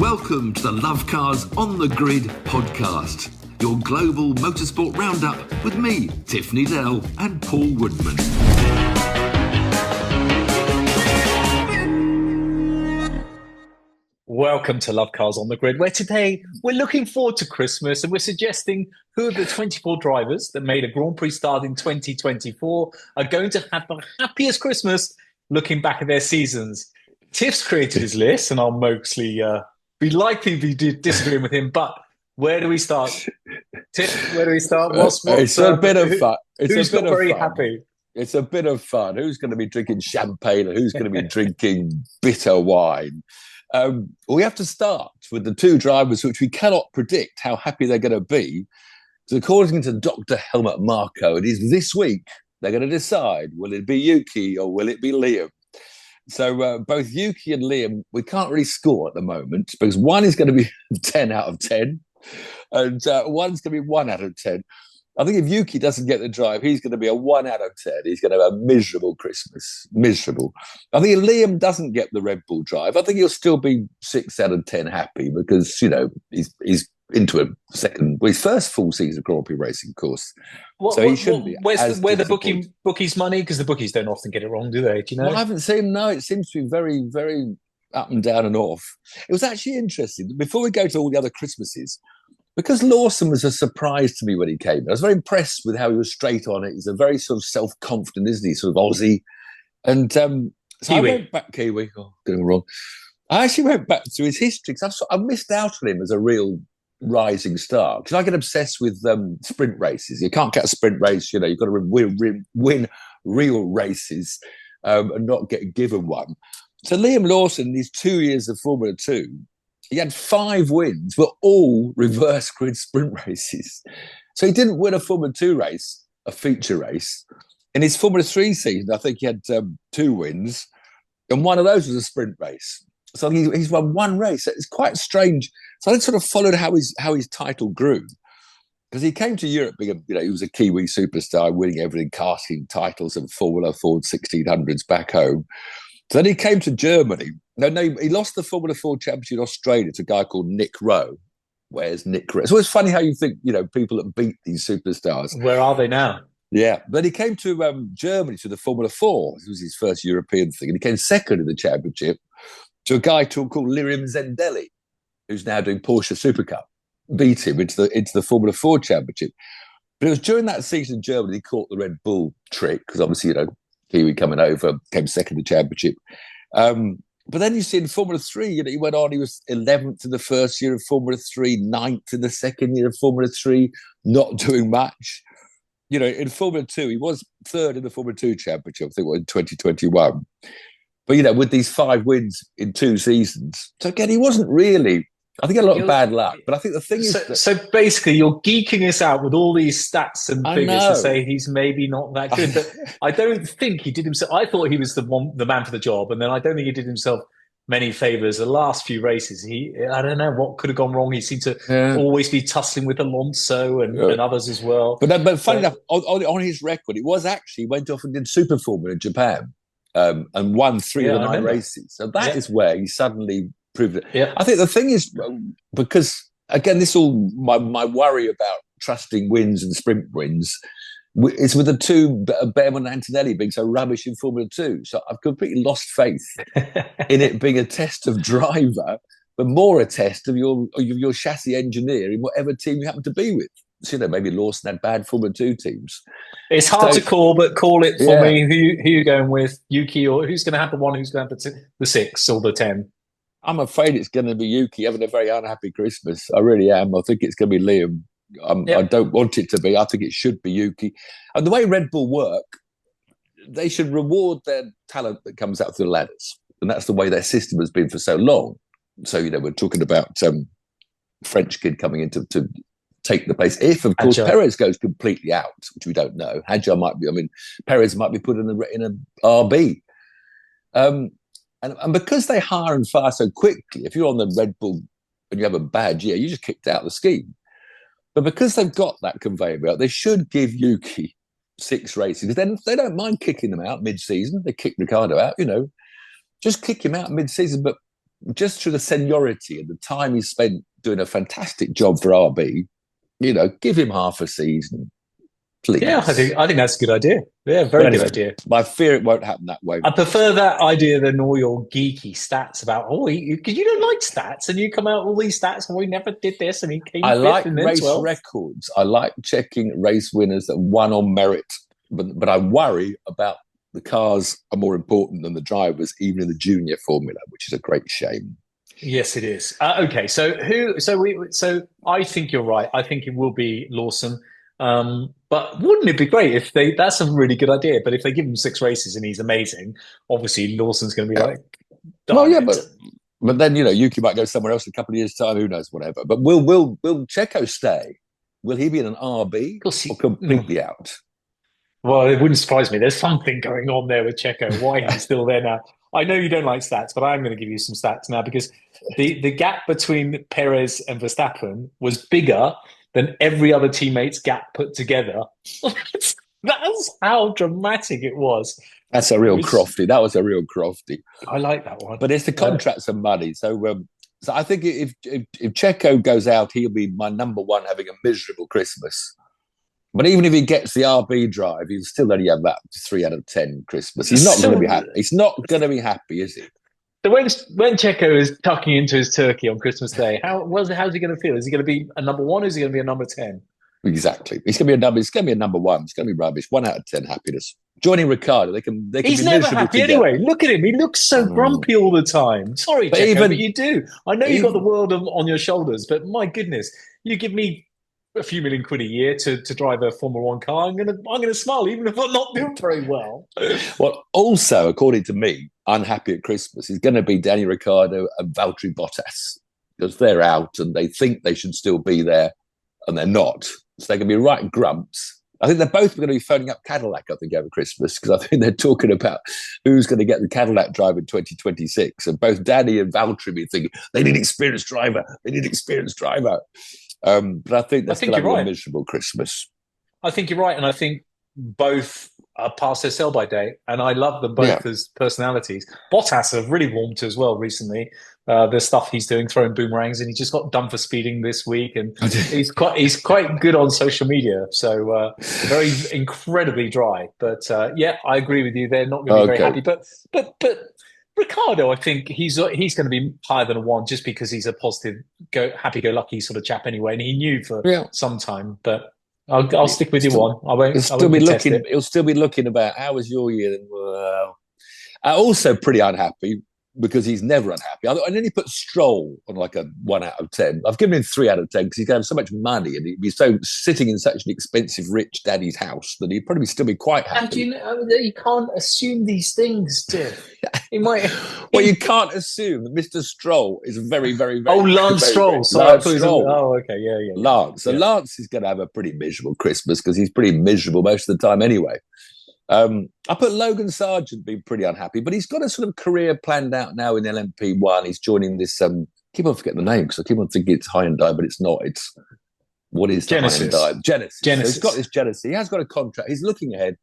Welcome to the Lovecars on the Grid podcast, your global motorsport roundup with me, Tiff, Needell and Paul Woodman. Welcome to Lovecars on the Grid, where today we're looking forward to Christmas and we're suggesting who of the 24 drivers that made a Grand Prix start in 2024 are going to have the happiest Christmas looking back at their seasons. Tiff's created his list, and I'll mostly be likely to be disagreeing with him, but where do we start? Tiff, where do we start? It's a bit of fun. Who's not very happy? It's a bit of fun. Who's going to be drinking champagne and who's going to be drinking bitter wine? We have to start with the two drivers which we cannot predict how happy they're going to be. Because according to Dr. Helmut Marko, it is this week they're going to decide, will it be Yuki or will it be Liam? So both Yuki and Liam, we can't really score at the moment because one is going to be 10 out of 10 and one's going to be 1 out of 10. I think if Yuki doesn't get the drive, he's going to be a 1 out of 10. He's going to have a miserable Christmas. Miserable. I think if Liam doesn't get the Red Bull drive, I think he'll still be 6 out of 10 happy because, you know, he's into his first full season of Grand Prix racing course. So he shouldn't be. Where's the bookies' money? Because the bookies don't often get it wrong, do they? Do you know? Well, I haven't seen. No, it seems to be very, very up and down and off. It was actually interesting. Before we go to all the other Christmases, because Lawson was a surprise to me when he came in. I was very impressed with how he was straight on it. He's a very sort of self-confident, isn't he? Sort of Aussie. And so I went back, Kiwi. Oh, getting it wrong. I actually went back to his history because I missed out on him as a real rising star. Because I get obsessed with sprint races. You can't get a sprint race, you know, you've got to win real races and not get given one. So Liam Lawson, in his 2 years of Formula 2, he had 5 wins, but all reverse grid sprint races. So he didn't win a Formula 2 race, a feature race. In his Formula 3 season, I think he had 2 wins, and one of those was a sprint race. So he's won 1 race. It's quite strange. So I sort of followed how his title grew, because he came to Europe being he was a Kiwi superstar, winning everything, casting titles and Formula Ford 1600s back home. So then he came to Germany. No, he lost the Formula 4 Championship in Australia to a guy called Nick Rowe. Where's Nick Rowe? It's always funny how you think, people that beat these superstars. Where are they now? Yeah. Then he came to Germany to the Formula 4. This was his first European thing. And he came second in the championship to a guy called Liam Zendelli, who's now doing Porsche Super Cup. Beat him into the Formula 4 Championship. But it was during that season in Germany he caught the Red Bull trick, because obviously, Kiwi coming over, came second in the championship. But then you see in Formula 3, he went on, he was 11th in the first year of Formula 3, 9th in the second year of Formula 3, not doing much. In Formula 2, he was 3rd in the Formula 2 championship, I think, in 2021. But, with these 5 wins in 2 seasons. So again, he wasn't really, I think, a lot of bad luck. But I think the thing is... So basically, you're geeking us out with all these stats and figures to say he's maybe not that good. But I don't think he did himself... I thought he was the man for the job. And then I don't think he did himself many favours. The last few races, I don't know what could have gone wrong. He seemed to always be tussling with Alonso and others as well. But funny enough, on his record, it was actually, he went off and did Super Formula in Japan and won 3 of the 9 races. So that is where he suddenly... proved it. Yeah. I think the thing is, because again, this all my worry about trusting wins and sprint wins is with the two Behrman and Antonelli being so rubbish in Formula 2. So I've completely lost faith in it being a test of driver, but more a test of your chassis engineer in whatever team you happen to be with. So, maybe Lawson had bad Formula 2 teams. It's hard to call, but call it for me. Who you going with, Yuki, or who's going to have the 1, who's going to have the 6 or the 10? I'm afraid it's going to be Yuki having a very unhappy Christmas. I really am. I think it's going to be Liam. I don't want it to be. I think it should be Yuki. And the way Red Bull work, they should reward their talent that comes out through the ladders. And that's the way their system has been for so long. So, we're talking about French kid coming in to take the place. If, of course, Perez goes completely out, which we don't know. Hadjar might be, Perez might be put in a RB. And because they hire and fire so quickly, if you're on the Red Bull and you have a bad year, you just kicked out the scheme. But because they've got that conveyor belt, they should give Yuki 6 races. Then they don't mind kicking them out mid-season. They kick Ricciardo out, Just kick him out mid-season. But just through the seniority and the time he spent doing a fantastic job for RB, give him half a season, please. Yeah, I think that's a good idea. Yeah, very good idea. I fear it won't happen that way. I prefer that idea than all your geeky stats about, because you don't like stats and you come out with all these stats and we never did this and he came I fifth like and then race 12th. records. I like checking race winners that won on merit, but I worry about the cars are more important than the drivers, even in the junior formula, which is a great shame. Yes, it is. Okay, so I think you're right. I think it will be Lawson. But wouldn't it be great if that's a really good idea. But if they give him 6 races and he's amazing, obviously Lawson's going to be like, well, yeah, but then, Yuki might go somewhere else in a couple of years' time, who knows, whatever. But will Checo stay? Will he be in an RB or completely out? Well, it wouldn't surprise me. There's something going on there with Checo. Why he's still there now? I know you don't like stats, but I'm going to give you some stats now because the gap between Perez and Verstappen was bigger than every other teammate's gap put together. That's how dramatic it was. That's a real crofty. That was a real crofty. I like that one. But it's the contracts and money. So I think if Checo goes out, he'll be my number one, having a miserable Christmas. But even if he gets the RB drive, he'll still only have that 3 out of 10 Christmas. He's not going to be happy. He's not going to be happy, is he? So when Checo is tucking into his turkey on Christmas Day, how's he going to feel? Is he going to be a number 1 or is he going to be a number 10? Exactly. It's going to be a number 1. It's going to be rubbish. 1 out of 10 happiness. Joining Ricciardo, they can He's be never happy together. anyway. Look at him. He looks so grumpy all the time. Sorry, Checo, but you do. I know you've got the world on your shoulders, but my goodness, you give me a few million quid a year to drive a Formula 1 car, I'm gonna smile even if I'm not doing very well. Well, also, according to me, unhappy at Christmas is going to be Danny Ricciardo and Valtteri Bottas, because they're out and they think they should still be there and they're not. So they're going to be right grumps. I think they're both going to be phoning up Cadillac, I think, over Christmas, because I think they're talking about who's going to get the Cadillac drive in 2026. And both Danny and Valtteri be thinking, they need an experienced driver. But I think that's going to be a miserable Christmas. I think you're right. And I think both are past their sell-by date. And I love them both as personalities. Bottas have really warmed to as well recently. The stuff he's doing, throwing boomerangs, and he just got done for speeding this week. And he's quite good on social media. So very incredibly dry. But I agree with you. They're not going to be very happy. But Ricciardo, I think he's going to be higher than a 1 just because he's a positive, happy-go-lucky sort of chap anyway, and he knew for some time. But I'll stick with you 1. I won't. He'll still be looking about how was your year. Well, I'm also pretty unhappy because he's never unhappy. And then he put Stroll on like a 1 out of 10. I've given him 3 out of 10 because he's going to have so much money and he'd be so sitting in such an expensive, rich daddy's house that he'd probably still be quite happy. How do you know? You can't assume these things, Tiff. He might. Well, you can't assume that Mr. Stroll is very, very, very. Lance Stroll. Stroll. Oh, okay, yeah. Lance. So Lance is going to have a pretty miserable Christmas because he's pretty miserable most of the time anyway. I put Logan Sargent being pretty unhappy, but he's got a sort of career planned out now in LMP1. He's joining this. Keep on forgetting the name because I keep on thinking it's Hyundai, but it's not. It's what is Genesis? Genesis. So he's got this Genesis. He has got a contract. He's looking ahead,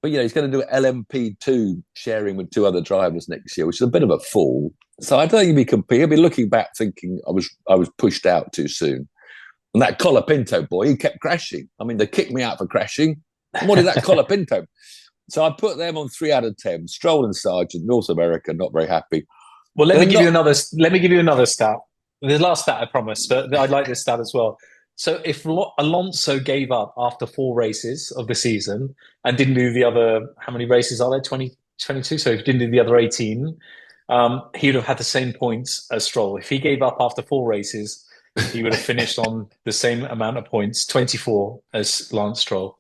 but he's going to do LMP2 sharing with 2 other drivers next year, which is a bit of a fall. So I don't think he'll be competing. He'll be looking back, thinking I was pushed out too soon. And that Colapinto boy, he kept crashing. I mean, they kicked me out for crashing. What did that Colapinto? So I put them on 3 out of 10. Stroll and Sargent, North America, not very happy. Well, let me give you another stat. The last stat, I promise, but I'd like this stat as well. So if Alonso gave up after 4 races of the season and didn't do the other, how many races are there? 22. So if he didn't do the other 18, he would have had the same points as Stroll. If he gave up after 4 races, he would have finished on the same amount of points, 24, as Lance Stroll.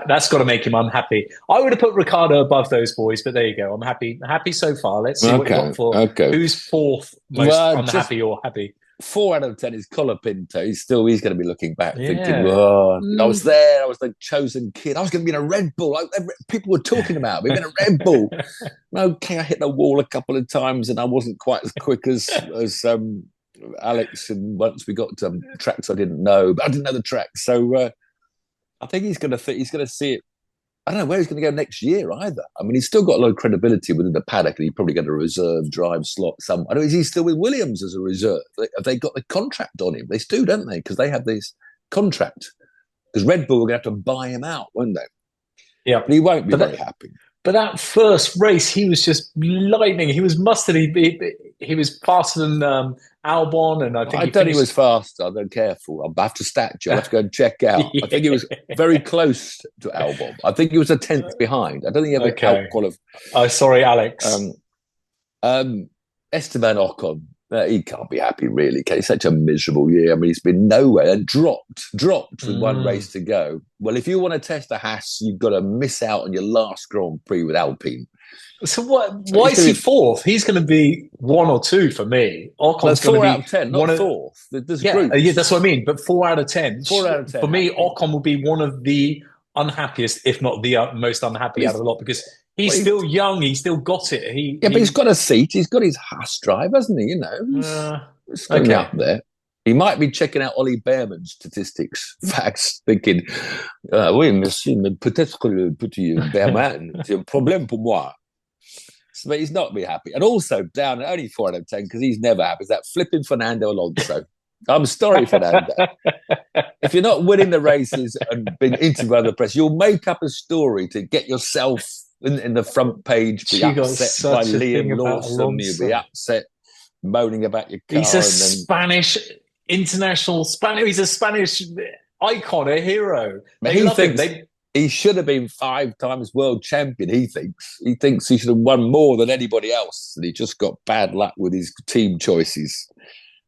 That's got to make him unhappy. I would have put Ricciardo above those boys, but there you go. I'm happy so far. Let's see what you got for who's 4th most unhappy or happy. 4 out of 10 is Colapinto. He's going to be looking back, thinking, I was there. I was the chosen kid. I was going to be in a Red Bull. People were talking about me in a Red Bull. Okay, I hit the wall a couple of times and I wasn't quite as quick as Alex, and once we got to tracks I didn't know, but I didn't know the tracks. So I think he's going to see it I don't know where he's going to go next year either. I mean, he's still got a lot of credibility within the paddock, and he'd probably get a reserve drive slot somewhere. I don't know, is he still with Williams as a reserve? Have they got the contract on him? They do, don't they? Because they have this contract. Because Red Bull are going to have to buy him out, won't they? Yeah. But he won't be very happy. But that first race, he was just lightning. He was mustard. He was faster than Albon, and I think he was faster. I'm careful. I'll have to stat you. I'll have to go and check out. I think he was very close to Albon. I think he was a tenth behind. I don't think he ever qualified. Oh, sorry, Alex. Esteban Ocon. He can't be happy, really. It's such a miserable year. I mean, he's been nowhere and dropped with one race to go. Well, if you want to test a Haas, you've got to miss out on your last Grand Prix with Alpine. So why is he fourth? He's going to be 1 or 2 for me. Ocon's going to be 4 out of 10, not fourth. Yeah, that's what I mean. But 4 out of 10. 4 out of 10. For me, Ocon will be one of the unhappiest, if not the most unhappy out of the lot, because he's still young. He's still got it. But he's got a seat. He's got his Haas drive, hasn't he? You know, it's going up there. He might be checking out Ollie Behrman's statistics, facts, thinking, oui, monsieur, mais peut-être que le petit Behrman, c'est un problème pour moi. But he's not be happy. And also down at only 4 out of 10, because he's never happy, is that flipping Fernando Alonso. I'm sorry, Fernando. If you're not winning the races and being interviewed by the press, you'll make up a story to get yourself in the front page, be upset by Liam Lawson, you'll be upset, moaning about your car. He's a Spanish icon, a hero. He thinks he should have been 5 times world champion, he thinks. He thinks he should have won more than anybody else. And he just got bad luck with his team choices.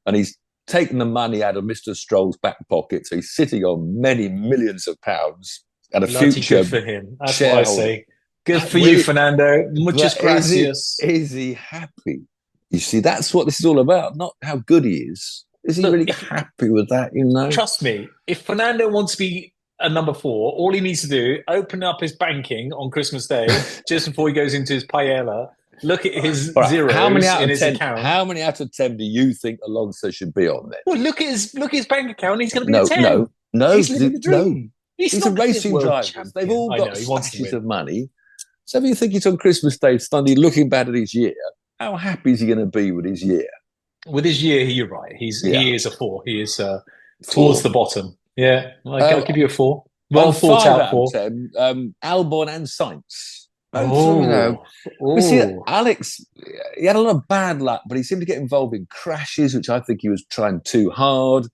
And he's taken the money out of Mr. Stroll's back pocket. So he's sitting on many millions of pounds and a future. Good for him. That's what I say. Good for you, Fernando. Muchas gracias. Is he happy? You see, that's what this is all about. Not how good he is. Is he really happy with that, you know? Trust me, if Fernando wants to be a number 4, all he needs to do, open up his banking on Christmas Day, just before he goes into his paella, look at his zeros in his account. How many out of 10 do you think Alonso should be on there? Well, look at his bank account. He's going to be a 10. No, he's living the dream. He's a racing driver. They've all got slashes of money. So if you think he's on Christmas Day, Sunday, looking bad at his year, how happy is he going to be with his year? With his year, you're right. He is a 4. He is towards the bottom. Yeah, I'll give you a 4. Well thought out 4. 10, Albon and Sainz. You see, Alex, he had a lot of bad luck, but he seemed to get involved in crashes, which I think he was trying too hard.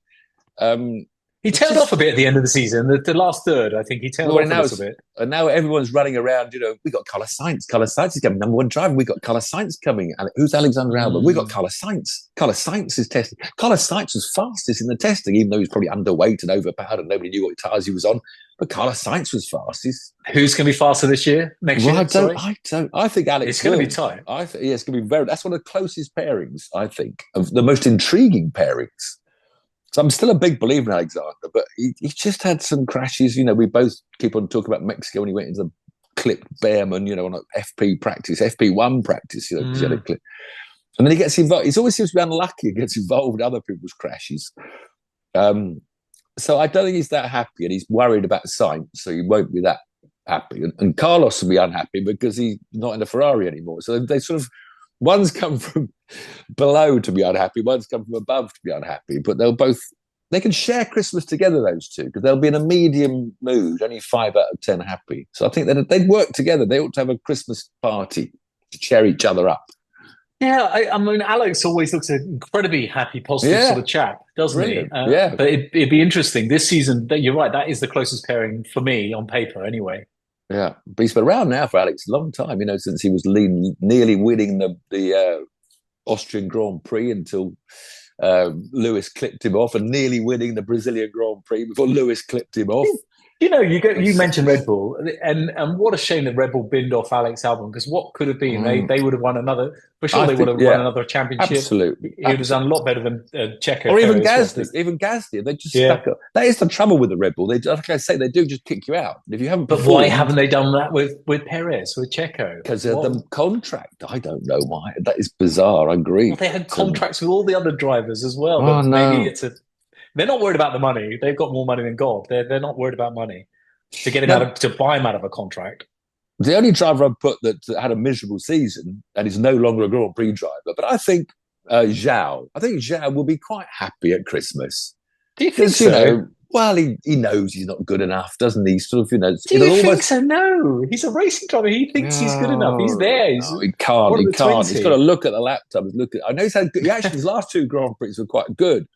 He tailed off a bit at the end of the season. The last third, I think he tailed off a little bit. And now everyone's running around, we got Carlos Sainz. Carlos Sainz is coming, number 1 driver. We got Carlos Sainz coming. And who's Alexander Albon? We got Carlos Sainz. Carlos Sainz is testing. Carlos Sainz was fastest in the testing, even though he was probably underweight and overpowered and nobody knew what tyres he was on. But Carlos Sainz was fastest. Who's going to be faster this year? Next year? I think Alex. It's going to be tight. It's going to be that's one of the closest pairings, I think, of the most intriguing pairings. So I'm still a big believer in Alexander, but he's just had some crashes. We both keep on talking about Mexico when he went into the clipped Behrman, on an FP1 practice, he had a clip. And then he gets involved. He always seems to be unlucky and gets involved in other people's crashes. So I don't think he's that happy, and he's worried about Sainz, so he won't be that happy. And Carlos will be unhappy because he's not in the Ferrari anymore. So they sort of, one's come from below to be unhappy, one's come from above to be unhappy, but they can share Christmas together, those two, because they'll be in a medium mood, only 5 out of 10 happy. So I think that they'd work together. They ought to have a Christmas party to cheer each other up. Yeah, I mean, Alex always looks an incredibly happy, positive sort of chap, doesn't he? But it'd be interesting. This season, you're right, that is the closest pairing for me on paper anyway. Yeah, but he's been around now for Alex a long time, since he was nearly winning the Austrian Grand Prix until Lewis clipped him off, and nearly winning the Brazilian Grand Prix before Lewis clipped him off. You mentioned Red Bull, and what a shame that Red Bull binned off Alex Albon, because what could have been? They would have won another, for sure. They would have won another championship. Absolutely, he would have done a lot better than Checo, or even Gasly. They just stuck up. That is the trouble with the Red Bull. Like I say, they do just kick you out if you haven't. But why haven't they done that with Perez, with Checo? Because of the contract. I don't know why. That is bizarre. I agree. Well, they had contracts with all the other drivers as well. But maybe they're not worried about the money. They've got more money than God. They're not worried about money. to get him to buy him out of a contract. The only driver I've put that had a miserable season and is no longer a Grand Prix driver, but I think Zhou. I think Zhou will be quite happy at Christmas. Do you think so? Well, he knows he's not good enough, doesn't he? Sort of, Do you think so? No, he's a racing driver. He thinks he's good enough. He's there. He can't. He can't. 20. He's got to look at the laptop. I know he's had good. His last 2 Grand Prix were quite good,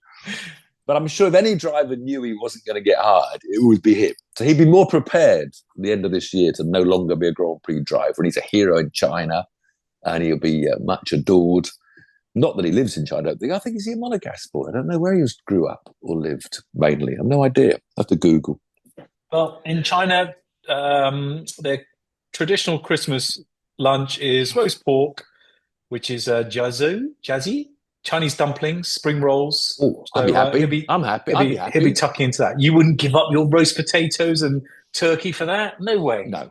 but I'm sure if any driver knew he wasn't going to get hard, it would be him. So he'd be more prepared at the end of this year to no longer be a Grand Prix driver. And he's a hero in China, and he'll be much adored. Not that he lives in China, I don't think. I think he's a Monegasque boy. I don't know where he grew up or lived, mainly. I have no idea. I have to Google. Well, in China, their traditional Christmas lunch is roast pork, which is jiazi, Chinese dumplings, spring rolls. Oh, I'd be happy. I'm happy. He'll be tucking into that. You wouldn't give up your roast potatoes and turkey for that? No way. No.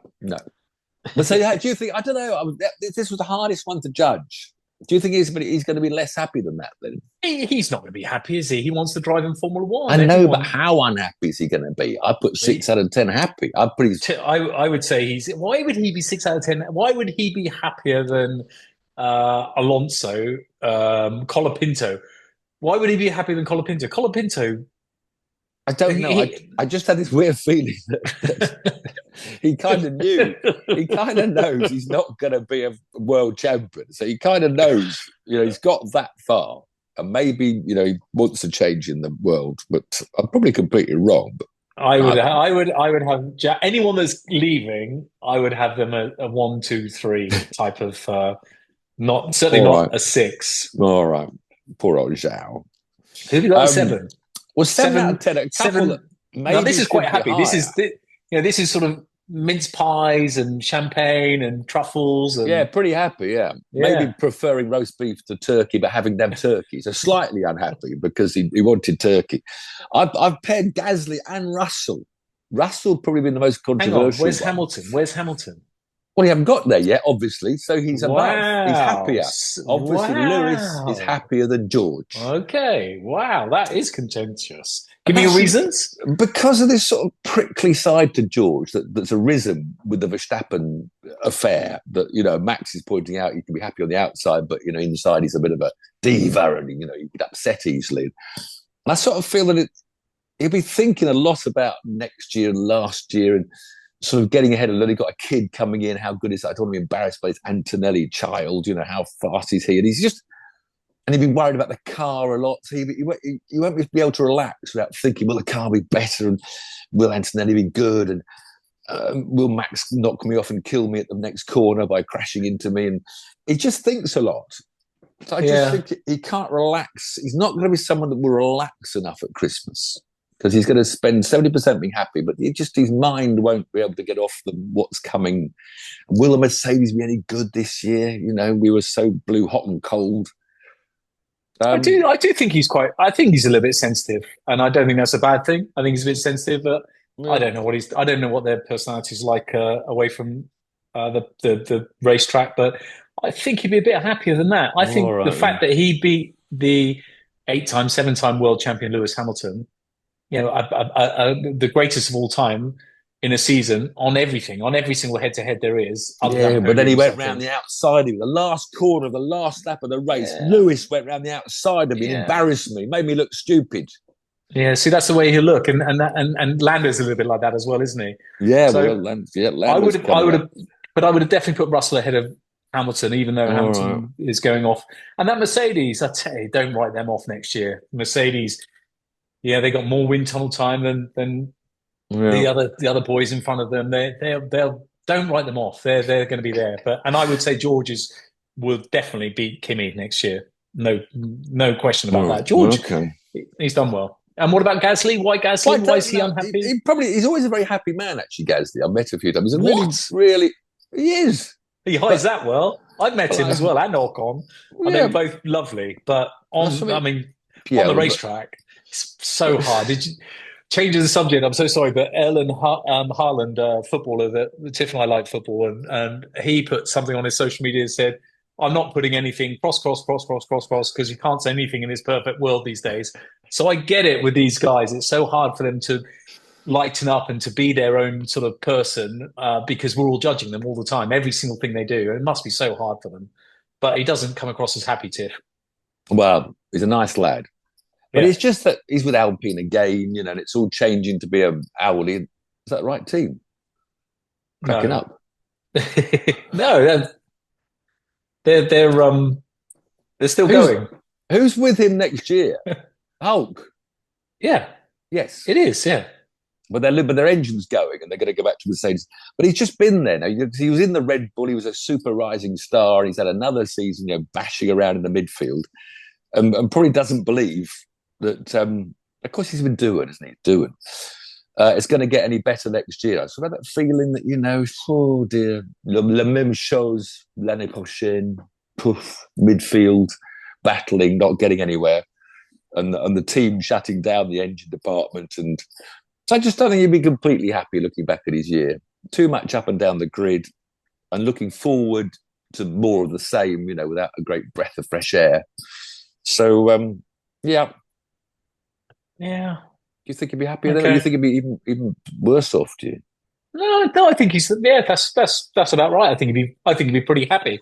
But so, do you think, I don't know, this was the hardest one to judge. Do you think he's going to be less happy than that then? He's not going to be happy, is he? He wants to drive in Formula One. I know, but how unhappy is he going to be? I put 6 out of 10 happy. I would say why would he be 6 out of 10? Why would he be happier than Alonso, Colapinto? Why would he be happier than Colapinto? Colapinto, I don't know. I just had this weird feeling that he kind of knew. He kind of knows he's not going to be a world champion. So he kind of knows, he's got that far. And maybe, he wants a change in the world. But I'm probably completely wrong. But I would have anyone that's leaving, I would have them a 1, 2, 3 type of, not a 6. All right. Poor old Zhou. Who have you got 7? Well, 7 out of 10. A couple. Now this is quite happy. This is sort of mince pies and champagne and truffles. And, pretty happy. Yeah, maybe preferring roast beef to turkey, but having them turkey. So slightly unhappy because he wanted turkey. I've paired Gasly and Russell. Russell probably been the most controversial. Hang on, Where's Hamilton? Well, he haven't got there yet, obviously. So he's above. He's happier. Obviously, Lewis is happier than George. Okay. Wow, that is contentious. Give me your reasons. Because of this sort of prickly side to George that's arisen with the Verstappen affair. That Max is pointing out he can be happy on the outside, but inside he's a bit of a diva, and he could upset easily. And I sort of feel that he'll be thinking a lot about next year and last year and sort of getting ahead of it. He got a kid coming in. How good is that? I don't want to be embarrassed by his Antonelli child. How fast is he? And he'd be worried about the car a lot. So he won't be able to relax without thinking, will the car be better? And will Antonelli be good? And will Max knock me off and kill me at the next corner by crashing into me? And he just thinks a lot. So I just think he can't relax. He's not going to be someone that will relax enough at Christmas. Because he's going to spend 70% being happy, but his mind won't be able to get off what's coming. Will the Mercedes be any good this year? We were so blue, hot and cold. I do think he's I think he's a little bit sensitive, and I don't think that's a bad thing. I think he's a bit sensitive, but I don't know what their personality's like away from the racetrack. But I think he'd be a bit happier than that. I think the fact that he beat the 8-time, 7-time world champion Lewis Hamilton, the greatest of all time in a season on every single head-to-head there is. But then he went round the outside of me. The last corner of the last lap of the race, Lewis went round the outside of me and embarrassed me, made me look stupid. Yeah, see, that's the way he'll look, and Lando's a little bit like that as well, isn't he? Yeah, so I would have definitely put Russell ahead of Hamilton, even though Hamilton is going off. And that Mercedes, I tell you, don't write them off next year. Mercedes. Yeah, they got more wind tunnel time than the other boys in front of them. They'll don't write them off. They're going to be there. And I would say George will definitely beat Kimi next year. No question about that. George, he's done well. And what about Gasly? Why Gasly? Why is he unhappy? He's always a very happy man, actually, Gasly. I've met a few times. He's really, he is. He hides that well. I've met him as well, and Ocon. And they were both lovely. But on the racetrack, it's so hard. Changing the subject, I'm so sorry, but Ellen Haaland, footballer, that Tiff and I like football, and he put something on his social media and said, I'm not putting anything cross, because you can't say anything in this perfect world these days. So I get it with these guys. It's so hard for them to, lighten up and to be their own sort of person because we're all judging them all the time, every single thing they do. It must be so hard for them. But he doesn't come across as happy, Tiff. Well, he's a nice lad. But it's just that he's with Alpine again, and it's all changing to be a Audi. Is that the right team? Cracking up. No, they're still going. Who's with him next year? Hulk. Yeah. Yes. It is, yeah. But their engine's going and they're going to go back to Mercedes. But he's just been there now. He was in the Red Bull. He was a super rising star. He's had another season, bashing around in the midfield and probably doesn't believe that, of course, he's been doing, isn't he? Doing. It's going to get any better next year. So I have that feeling that, oh dear, la même chose l'année prochaine, poof, midfield, battling, not getting anywhere. And the team shutting down the engine department. And so I just don't think he'd be completely happy looking back at his year. Too much up and down the grid and looking forward to more of the same, without a great breath of fresh air. So, yeah. Yeah. Do you think he'd be happier then? Or do you think he'd be even worse off, do you? No, I think that's about right. I think he'd be pretty happy.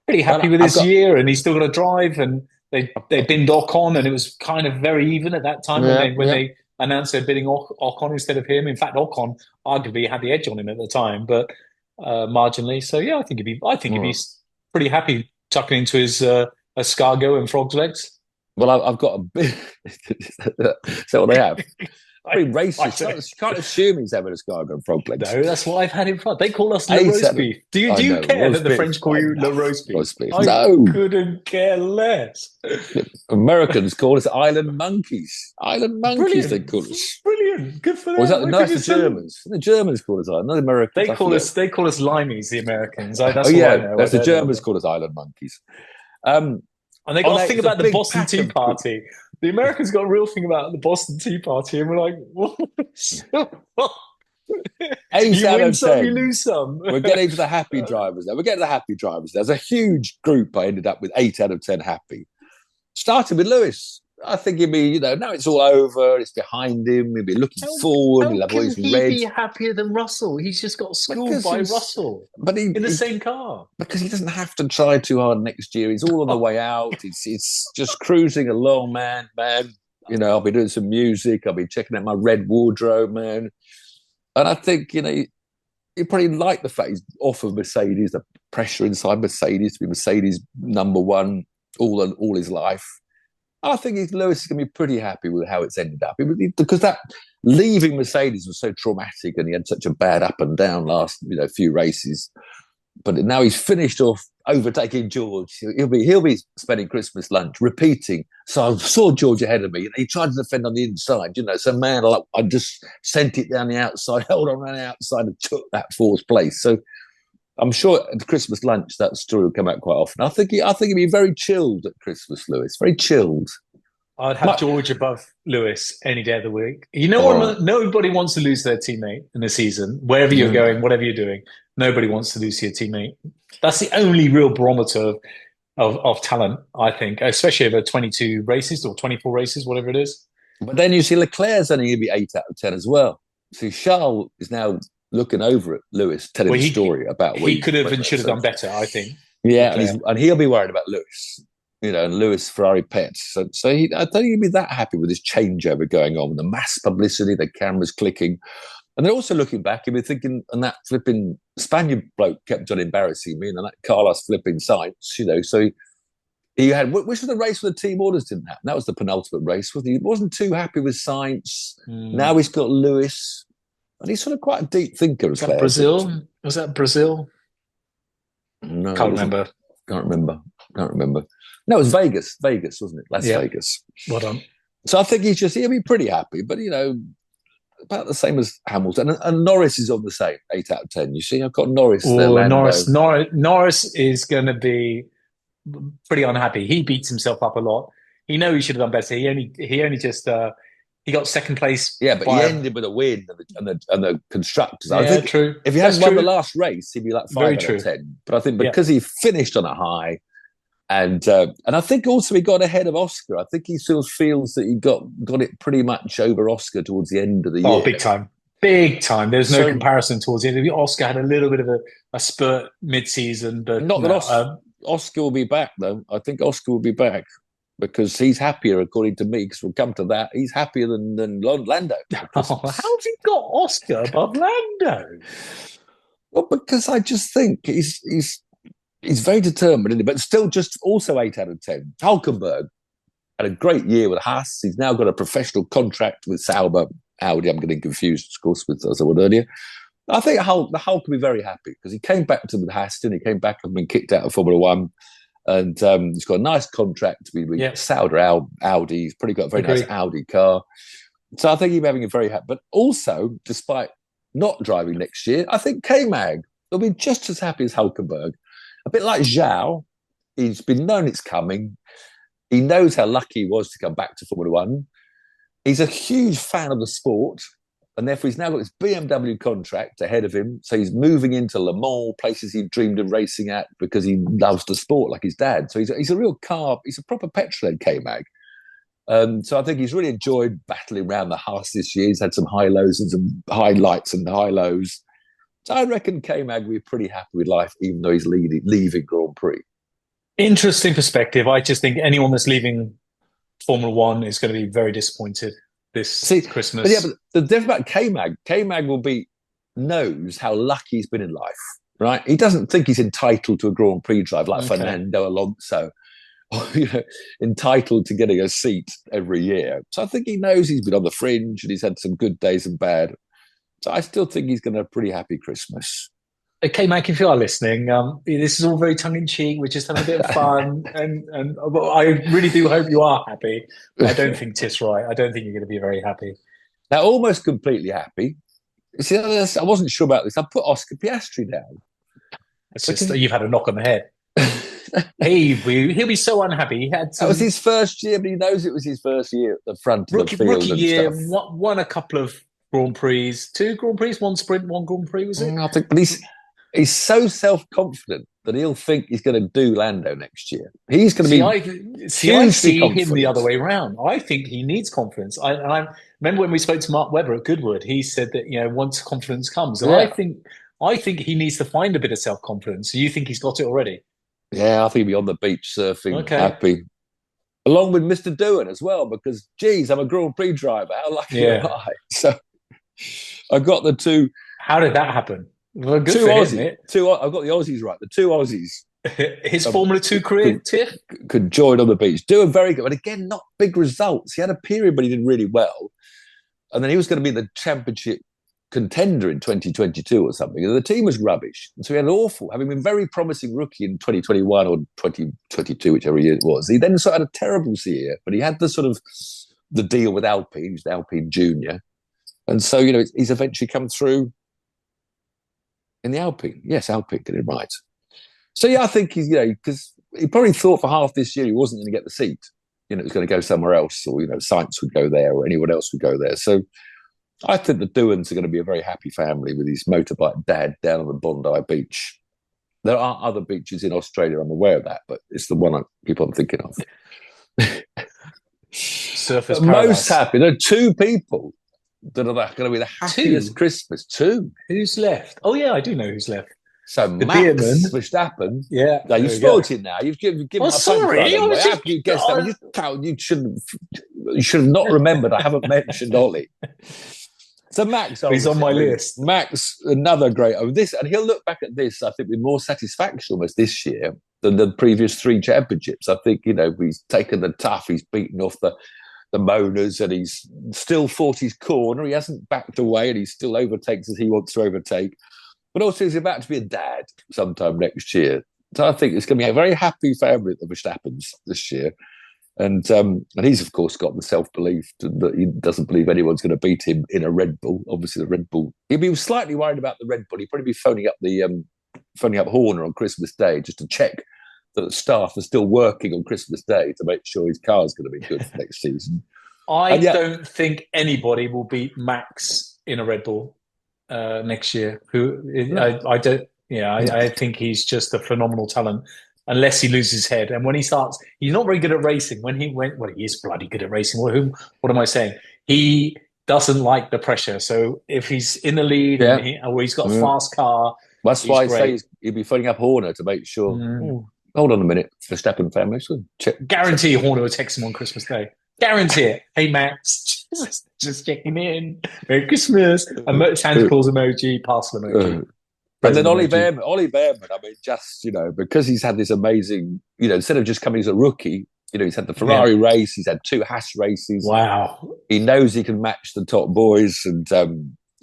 Pretty happy with his year, and he's still got to drive, and they binned Ocon, and it was kind of very even at that time when they announced they're bidding Ocon instead of him. In fact, Ocon arguably had the edge on him at the time, but marginally. So yeah, I think he'd be pretty happy tucking into his escargot and frog's legs. Well, I've got a bit. Is that what they have? I mean, racist. You can't assume he's having escargot and frog legs. No, that's what I've had in front. They call us le roast beef. Do you care that the French call you le roast beef? No. I couldn't care less. Americans call us island monkeys. Island monkeys, brilliant. They call us. Brilliant. Good for them. Or is that the Germans? The Germans call us island, not the Americans. They call us limeys, the Americans. That's I know. That's the Germans call us island monkeys. And they got a thing about the Boston Tea Party. The Americans got a real thing about the Boston Tea Party, and we're like, what? 8 you out win of some, 10. you lose some. We're getting to the happy drivers now. There's a huge group I ended up with 8 out of 10 happy. Starting with Lewis. I think he'd be, now it's all over, it's behind him, he'll be looking forward, he'll have all his red. How can he be happier than Russell? He's just got schooled by Russell in the same car. Because he doesn't have to try too hard next year. He's all on the way out. It's just cruising along, man. I'll be doing some music. I'll be checking out my red wardrobe, man. And I think, he probably like the fact he's off of Mercedes, the pressure inside Mercedes to be Mercedes number one all his life. I think Lewis is going to be pretty happy with how it's ended up. Because that leaving Mercedes was so traumatic and he had such a bad up and down last few races. But now he's finished off overtaking George. He'll be spending Christmas lunch repeating. So I saw George ahead of me and he tried to defend on the inside, So, man, I just sent it down the outside, held on the outside and took that fourth place. So I'm sure at the Christmas lunch that story will come out quite often. I think he'd be very chilled at Christmas, Lewis. Very chilled. I'd have George above Lewis any day of the week. Nobody wants to lose their teammate in a season. Wherever you're going, whatever you're doing, nobody wants to lose your teammate. That's the only real barometer of talent, I think, especially over 22 races or 24 races, whatever it is. But then you see Leclerc's only going to be 8 out of 10 as well. See, Charles is now looking over at Lewis, telling the story about what he could have and should have done better, I think. Yeah, and he'll be worried about Lewis, and Lewis I don't think he'd be that happy with this changeover going on, with the mass publicity, the cameras clicking. And then also looking back, he'd be thinking, and that flipping Spaniard bloke kept on embarrassing me, and that Carlos flipping Sainz, So he had, which was the race where the team orders didn't happen. That was the penultimate race, wasn't he? He wasn't too happy with Sainz. Now he's got Lewis. And he's sort of quite a deep thinker. Was that Brazil? Was that Brazil? No. Can't remember. No, it was Vegas. Vegas, wasn't it? Las Vegas. Well done. So I think he'll be pretty happy. But, about the same as Hamilton. And Norris is on the same, 8 out of 10. You see, I've got Norris there. Norris is going to be pretty unhappy. He beats himself up a lot. He knows he should have done better. He only just... he got second place. Yeah, but he ended with a win and the constructors. Yeah, I think true. If he hadn't won the last race, he'd be like 5 out of 10. But I think because he finished on a high, and I think also he got ahead of Oscar. I think he sort of feels that he got it pretty much over Oscar towards the end of the year. Oh, big time. Big time. There's no So- comparison towards the end. Oscar had a little bit of a spurt mid-season, but Not that Oscar will be back, though. I think Oscar will be back because he's happier, according to me, because we'll come to that. He's happier than Lando. how's he got Oscar above Lando? Well, because I just think he's very determined, isn't he? But still just also 8 out of 10. Hulkenberg had a great year with Haas. He's now got a professional contract with Sauber, Audi. I'm getting confused, of course, with as I would earlier. I think Hulk will be very happy because he came back to the Haas, and he came back and been kicked out of Formula One. And he's got a nice contract with Sauber Audi. He's probably got a very nice Audi car. So I think he'll be having a very happy. But also, despite not driving next year, I think K-Mag will be just as happy as Hulkenberg. A bit like Zhou. He's been known it's coming. He knows how lucky he was to come back to Formula One. He's a huge fan of the sport. And therefore, he's now got this BMW contract ahead of him. So he's moving into Le Mans, places he dreamed of racing at because he loves the sport like his dad. So he's a real car. He's a proper petrolhead, K-Mag. So I think he's really enjoyed battling around the Haas this year. He's had some high lows and some highlights and high lows. So I reckon K-Mag will be pretty happy with life, even though he's leaving Grand Prix. Interesting perspective. I just think anyone that's leaving Formula One is going to be very disappointed this Christmas. But the difference about K-Mag knows how lucky he's been in life, right? He doesn't think he's entitled to a Grand Prix drive like Fernando Alonso, or, entitled to getting a seat every year. So I think he knows he's been on the fringe and he's had some good days and bad. So I still think he's going to have a pretty happy Christmas. Okay, Mike, if you are listening, this is all very tongue-in-cheek. We're just having a bit of fun. and I really do hope you are happy. I don't think Tiff's right. I don't think you're going to be very happy. Now, almost completely happy. See, I wasn't sure about this. I put Oscar Piastri down. It's just you've had a knock on the head. He'll be so unhappy. That was his first year, but he knows it was his first year at the front of the field. Rookie and year, stuff. won a couple of Grand Prix, 2 Grand Prix, 1 sprint, 1 Grand Prix, was it? I think, but he's so self-confident that he'll think he's going to do Lando next year. He's going to be. I see him the other way around. I think he needs confidence. I remember when we spoke to Mark Webber at Goodwood, he said that once confidence comes, and I think he needs to find a bit of self-confidence. So you think he's got it already? Yeah, I think he'll be on the beach surfing, happy. Along with Mr. Doohan as well, because, geez, I'm a Grand Prix driver. How lucky am I? So I got the two. How did that happen? Well, good two for Aussies. him, I've got the Aussies right. The 2 Aussies. His Formula 2 career, Tiff? Could join on the beach. Doing very good. But again, not big results. He had a period, but he did really well. And then he was going to be the championship contender in 2022 or something. And the team was rubbish. And so he had an awful, having been very promising rookie in 2021 or 2022, whichever year it was. He then sort of had a terrible year, but he had the deal with Alpine, who's the Alpine Junior. And so, he's eventually come through in the Alpine. Yes, Alpine, get it right. So, I think he's, because he probably thought for half this year he wasn't going to get the seat. It was going to go somewhere else, or, Sainz would go there, or anyone else would go there. So, I think the Doohans are going to be a very happy family with his motorbike dad down on the Bondi Beach. There are other beaches in Australia, I'm aware of that, but it's the one I'm thinking of. Surfers most happy. There are 2 people that are going to be the happiest Christmas. 2. Who's left? Oh, yeah, I do know who's left. So Max Verstappen. Yeah. Now, you've spoiled it now. You've given sorry. You should have not remembered. I haven't mentioned Ollie. So Max, he's on my list. Max, another great. And he'll look back at this, I think, with more satisfaction almost this year than the previous 3 championships. I think, he's taken the tough. He's beaten off the moaners, and he's still fought his corner. He hasn't backed away, and he still overtakes as he wants to overtake. But also, he's about to be a dad sometime next year. So I think it's going to be a very happy family at the Verstappens this year. And he's, of course, got the self-belief that he doesn't believe anyone's going to beat him in a Red Bull. Obviously, the Red Bull. He'd be slightly worried about the Red Bull. He'd probably be phoning up Horner on Christmas Day just to check that the staff are still working on Christmas Day to make sure his car's going to be good for next season. I don't think anybody will beat Max in a Red Bull next year. I don't. Yeah, I think he's just a phenomenal talent. Unless he loses his head. And when he starts, he's not very good at racing. He is bloody good at racing. What am I saying? He doesn't like the pressure. So if he's in the lead or he's got a fast car, that's why I say he'd be phoning up Horner to make sure. Hold on a minute, Verstappen family. Guarantee Horner will text him on Christmas Day. Guarantee it. Hey Max, just checking in. Merry Christmas. A Santa Claus emoji, parcel emoji. And then Ollie Behrman, I mean, just, because he's had this amazing, instead of just coming as a rookie, he's had the Ferrari race, he's had 2 Haas races. Wow. He knows he can match the top boys. And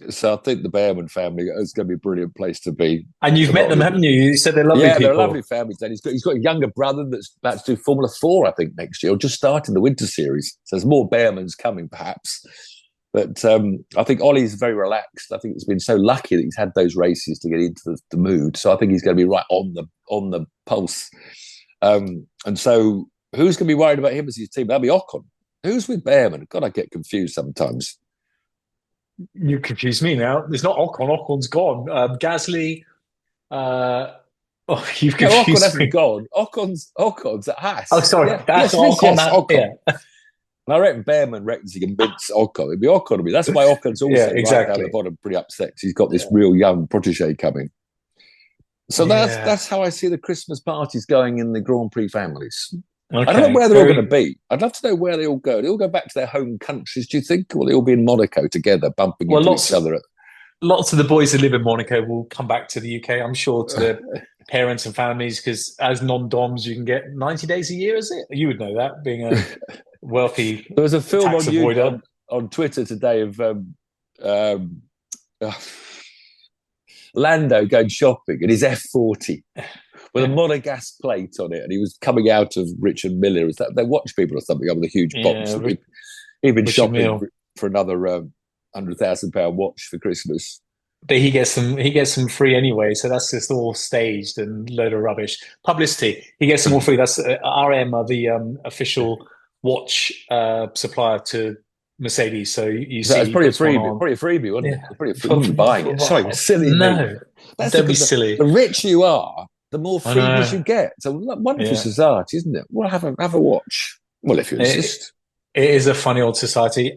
so I think the Behrman family is going to be a brilliant place to be. And you've met them, haven't you? You said they're lovely people. Yeah, they're a lovely family. He's got a younger brother that's about to do Formula 4, I think, next year, or just starting the Winter Series. So there's more Behrmans coming, perhaps. But I think Ollie's very relaxed. I think he's been so lucky that he's had those races to get into the mood. So I think he's going to be right on the pulse. And so who's going to be worried about him as his team? That'll be Ocon. Who's with Behrman? God, I get confused sometimes. You confuse me now. There's not Ocon. Ocon's gone. Gasly. You've confused Ocon hasn't me. Gone. Ocon's at Haas. Oh, sorry. That's Ocon. Ocon. Yeah. And I reckon Behrman reckons he can convince Ocon. It'd be Ocon. That's why Ocon's also right down the bottom, pretty upset. He's got this real young protege coming. So that's how I see the Christmas parties going in the Grand Prix families. Okay. I don't know where they're all going to be. I'd love to know where they all go. They all go back to their home countries, do you think? Or will they all be in Monaco together, bumping into each other? Lots of the boys who live in Monaco will come back to the UK, I'm sure, to their parents and families, because as non-doms, you can get 90 days a year, is it? You would know that, being a wealthy There was a film tax avoider. on Twitter today of Lando going shopping in his F40 with a Monegasque plate on it, and he was coming out of Richard Miller. Is that their watch people or something with a huge box? He'd been shopping for another £100,000 watch for Christmas. But he gets them free anyway, so that's just all staged and load of rubbish. Publicity. He gets them all free. That's RM are the official watch supplier to Mercedes. So you see, it's probably a freebie, wasn't it? Probably a freebie buying it. Sorry, silly. No, don't be silly. The richer you are, the more freebies you get. It's a wonderful society, isn't it? Well, have a watch. Well, if you insist. It is a funny old society.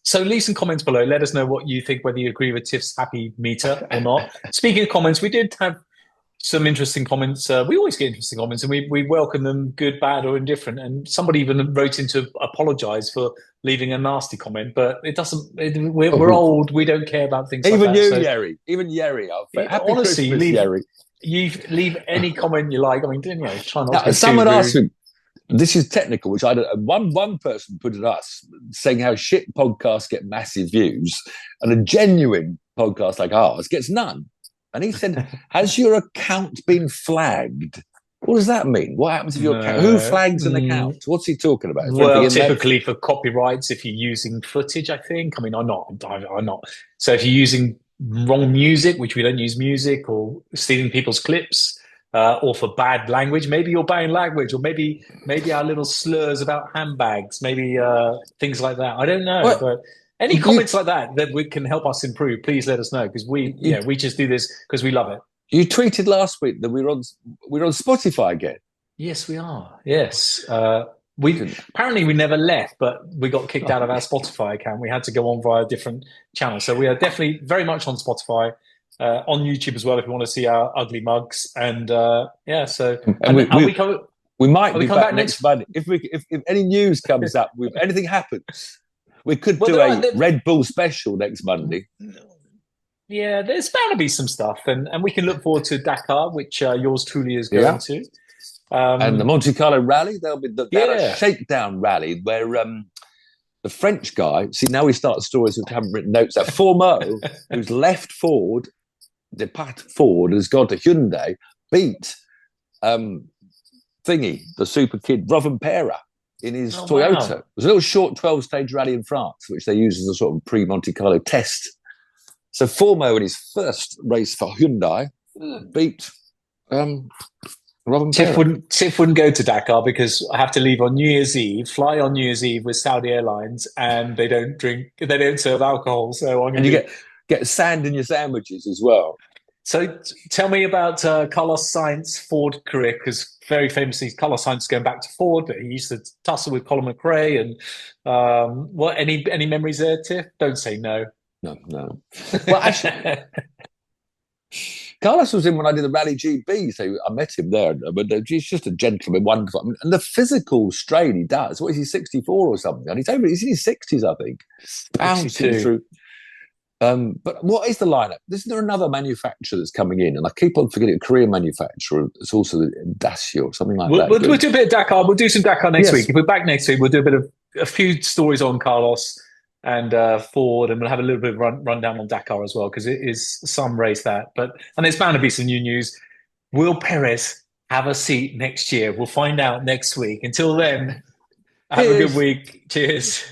So leave some comments below. Let us know what you think, whether you agree with Tiff's happy meter or not. Speaking of comments, we did have some interesting comments. We always get interesting comments, and we welcome them, good, bad, or indifferent. And somebody even wrote in to apologise for leaving a nasty comment, but it doesn't. We're old. We don't care about things even like that. Yerry. Even Yerry. Honestly, Yerry. You leave any comment you like. I mean, didn't you? Try not to be someone too asked rude. me. This is technical, which I don't. One person put it us saying how shit podcasts get massive views, and a genuine podcast like ours gets none. And he said, "Has your account been flagged?" What does that mean? What happens if your account? Who flags an account? What's he talking about? Well, typically for copyrights, if you're using footage, I think. I mean, I'm not. So if you're using wrong music, which we don't use music, or stealing people's clips. Or for bad language, maybe you're bad language, or maybe our little slurs about handbags, maybe things like that. I don't know, but any comments like that we can help us improve, please let us know, because we just do this because we love it. You tweeted last week that we're on Spotify again. Yes, we are. Yes, apparently we never left, but we got kicked out of our Spotify account. We had to go on via a different channel, so we are definitely very much on Spotify. On YouTube as well, if you want to see our ugly mugs, and we might be back next Monday if any news comes up, if anything happens, we could do a Red Bull special next Monday. Yeah, there's bound to be some stuff, and we can look forward to Dakar, which yours truly is going to, and the Monte Carlo rally. There'll be a shakedown rally where the French guy. See, now we start stories which haven't written notes. That Formeau, who's left Ford. Departed Ford, has gone to Hyundai, beat the super kid Rovanpera in his Toyota. Wow. It was a little short 12-stage rally in France, which they use as a sort of pre-Monte Carlo test. So Formeau, in his first race for Hyundai, beat Rovanpera. Tiff wouldn't go to Dakar because I have to leave on New Year's Eve, fly on New Year's Eve with Saudi Airlines, and they don't serve alcohol. So I'm going to get sand in your sandwiches as well. So tell me about Carlos Sainz's Ford career, because very famously, Carlos Sainz is going back to Ford, but he used to tussle with Colin McRae. And what any memories there, Tiff? Don't say no. No. Well, actually, Carlos was in when I did the Rally GB, so I met him there. But he's just a gentleman, wonderful. And the physical strain he does. What is he, 64 or something? And he's in his 60s, I think. Bouncing through. But what is the lineup? Isn't there another manufacturer that's coming in? And I keep on forgetting, a Korean manufacturer. It's also Dacia or something like that. We'll do a bit of Dakar. We'll do some Dakar next week. If we're back next week, we'll do a few stories on Carlos and Ford, and we'll have a little bit of rundown on Dakar as well, because it is some race that. And there's bound to be some new news. Will Perez have a seat next year? We'll find out next week. Until then, have a good week. Cheers.